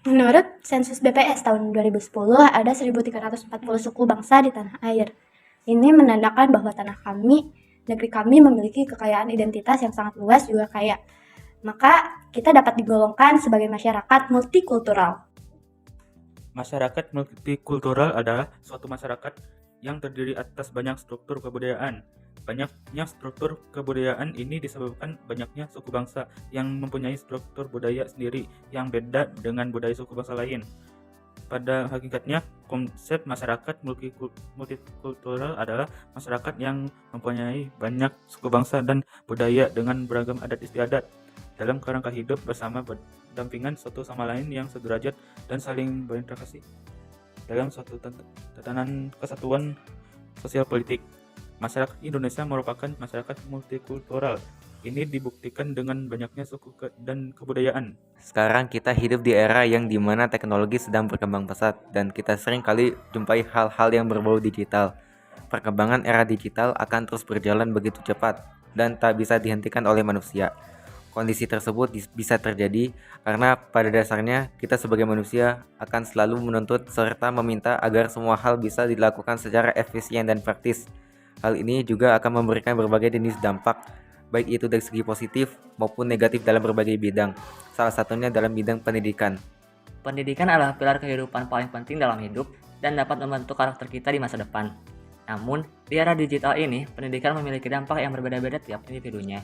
Menurut sensus BPS tahun 2010, ada 1.340 suku bangsa di tanah air. Ini menandakan bahwa negeri kami memiliki kekayaan identitas yang sangat luas juga kaya. Maka kita dapat digolongkan sebagai masyarakat multikultural. Masyarakat multikultural adalah suatu masyarakat yang terdiri atas banyak struktur kebudayaan. Banyaknya struktur kebudayaan ini disebabkan banyaknya suku bangsa yang mempunyai struktur budaya sendiri yang beda dengan budaya suku bangsa lain. Pada hakikatnya, konsep masyarakat multikultural adalah masyarakat yang mempunyai banyak suku bangsa dan budaya dengan beragam adat istiadat dalam kerangka hidup bersama berdampingan satu sama lain yang sederajat dan saling berinteraksi dalam suatu tatanan kesatuan sosial politik. Masyarakat Indonesia merupakan masyarakat multikultural. Ini dibuktikan dengan banyaknya suku dan kebudayaan. Sekarang kita hidup di era yang dimana teknologi sedang berkembang pesat dan kita sering kali jumpai hal-hal yang berbau digital. Perkembangan era digital akan terus berjalan begitu cepat dan tak bisa dihentikan oleh manusia. Kondisi tersebut bisa terjadi karena pada dasarnya kita sebagai manusia akan selalu menuntut serta meminta agar semua hal bisa dilakukan secara efisien dan praktis. Hal ini juga akan memberikan berbagai jenis dampak, baik itu dari segi positif maupun negatif dalam berbagai bidang, salah satunya dalam bidang pendidikan. Pendidikan adalah pilar kehidupan paling penting dalam hidup dan dapat membentuk karakter kita di masa depan. Namun, di era digital ini, pendidikan memiliki dampak yang berbeda-beda tiap individunya.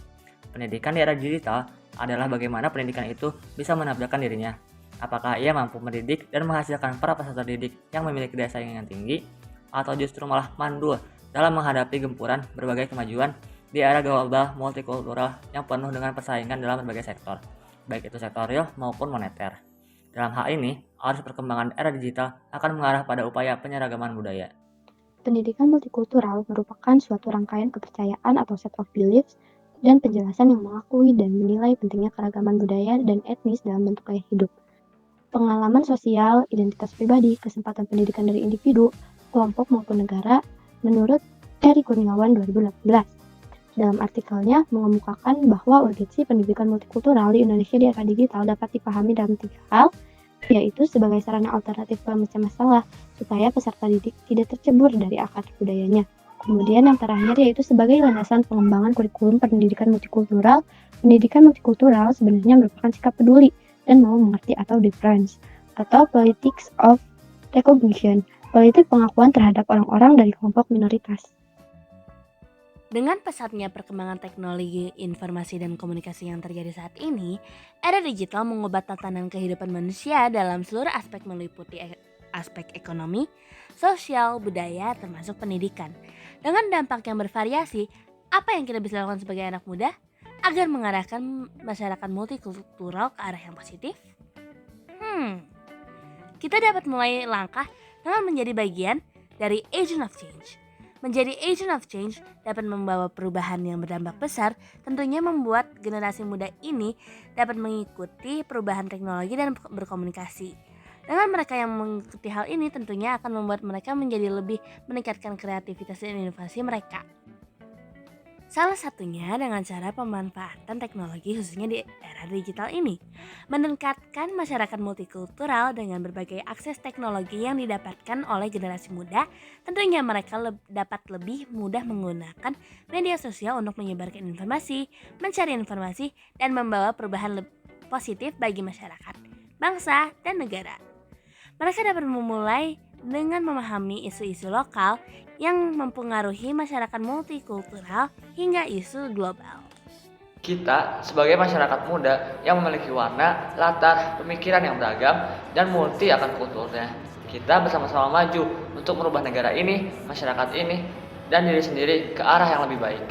Pendidikan di era digital adalah bagaimana pendidikan itu bisa menafsirkan dirinya. Apakah ia mampu mendidik dan menghasilkan para peserta didik yang memiliki daya saing yang tinggi, atau justru malah mandul dalam menghadapi gempuran berbagai kemajuan di era global multikultural yang penuh dengan persaingan dalam berbagai sektor, baik itu sektor real maupun moneter. Dalam hal ini, arus perkembangan era digital akan mengarah pada upaya penyeragaman budaya. Pendidikan multikultural merupakan suatu rangkaian kepercayaan atau set of beliefs dan penjelasan yang mengakui dan menilai pentingnya keragaman budaya dan etnis dalam bentuk gaya hidup. Pengalaman sosial, identitas pribadi, kesempatan pendidikan dari individu, kelompok maupun negara, menurut Eri Kurniawan 2018. Dalam artikelnya mengemukakan bahwa urgensi pendidikan multikultural di Indonesia di era digital dapat dipahami dalam 3 hal, yaitu sebagai sarana alternatif pemecah masalah supaya peserta didik tidak tercebur dari akar budayanya. Kemudian yang terakhir yaitu sebagai landasan pengembangan kurikulum pendidikan multikultural. Pendidikan multikultural sebenarnya merupakan sikap peduli dan mau mengerti atau difference, atau politics of recognition, politik pengakuan terhadap orang-orang dari kelompok minoritas. Dengan pesatnya perkembangan teknologi informasi dan komunikasi yang terjadi saat ini, era digital mengubah tatanan kehidupan manusia dalam seluruh aspek meliputi aspek ekonomi, sosial, budaya, termasuk pendidikan. Dengan dampak yang bervariasi, apa yang kita bisa lakukan sebagai anak muda agar mengarahkan masyarakat multikultural ke arah yang positif? Kita dapat mulai langkah dengan menjadi bagian dari agent of change. Menjadi agent of change dapat membawa perubahan yang berdampak besar, tentunya membuat generasi muda ini dapat mengikuti perubahan teknologi dan berkomunikasi. Dengan mereka yang mengikuti hal ini tentunya akan membuat mereka menjadi lebih meningkatkan kreativitas dan inovasi mereka. Salah satunya dengan cara pemanfaatan teknologi khususnya di era digital ini. Meningkatkan masyarakat multikultural dengan berbagai akses teknologi yang didapatkan oleh generasi muda, tentunya mereka dapat lebih mudah menggunakan media sosial untuk menyebarkan informasi, mencari informasi, dan membawa perubahan positif bagi masyarakat, bangsa, dan negara. Mereka dapat memulai dengan memahami isu-isu lokal yang mempengaruhi masyarakat multikultural hingga isu global. Kita sebagai masyarakat muda yang memiliki warna, latar, pemikiran yang beragam, dan multi akan kulturnya. Kita bersama-sama maju untuk merubah negara ini, masyarakat ini, dan diri sendiri ke arah yang lebih baik.